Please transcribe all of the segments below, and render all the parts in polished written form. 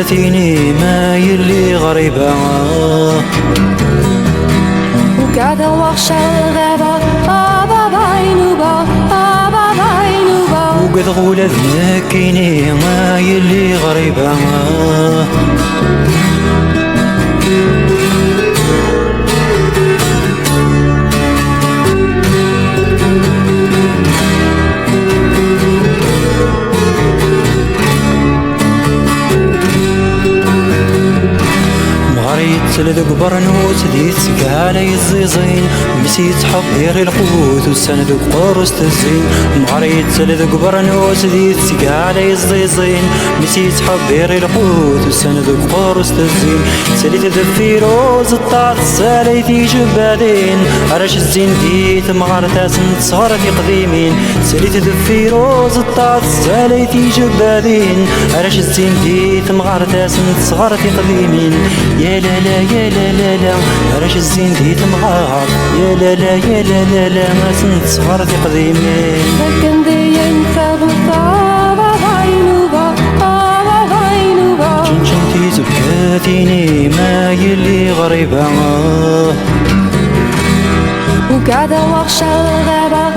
بقاتيني ما يلي غريبة وقاعدة واخشى الغابة باينوبة باينوبة وقد غولة ذنكيني ما يلي غريبة تلذ برنوت ديت سقالي الزيزين مسيت حبير القوت وسند قرص الزين مغريت تلذ برنوت ديت سقالي الزيزين مسيت حبير القوت وسند قرص الزين ساليت ذفي روز الطاط ساليتي جبادين عرش الزين ديت مغارتاس صغرتي قديمين ساليت ذفي روز الطاط ساليتي جبادين عرش الزين ديت مغارتاس صغرتي قديمين يا لا لا يا لا لا لا راش الزين ديت مغار يا لا لا يا لا لا لا ما سنت صغرتي قديمين لكن ديان فغطا باينوبة باينوبة جنجنتي زبكاتيني ما يلي غريبة وقاعدة واخشى الغابة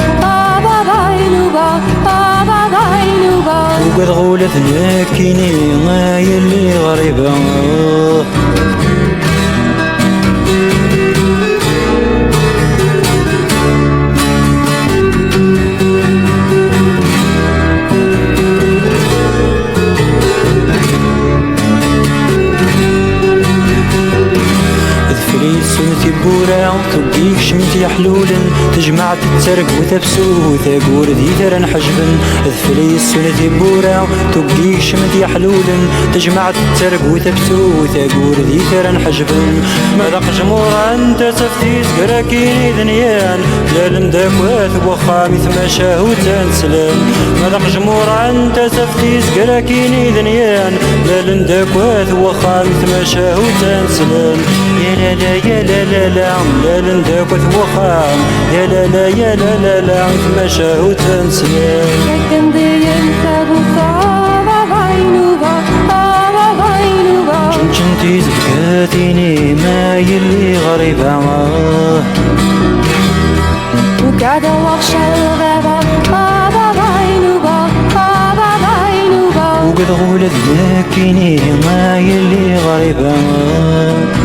باينوبة باينوبة وقد غولة ذنكيني ما يلي غريبة سنتي بورا تبقيك شمتي حلولا تجمع تترك وتبسو ثاقور ذي ثرا حجبا ذفلي سنتي بورا تبقيك شمتي حلولا تجمع تترك وتبسو ثاقور ذي ثرا حجبا مذاق جمورا انت تفتيز قراكيني ذنيان لا لنداك واثب وخامي ثماشاه وتنسلان مذاق جمورا انت تفتيز قراكيني ذنيان لا لنداك واثب وخامي ثماشاه وتنسلان يا لا لا يا لا لا لا لا لنداك وخام يا لا لا يا لا لا لا تمشى وتنسلان لكن ديان فغطا باينوبة باينوبة جنجنتي زبكاتيني ما يلي غريبة وقاعدة واخشى الغابة باينوبة باينوبة وقد غولة ذاكيني ما يلي غريبة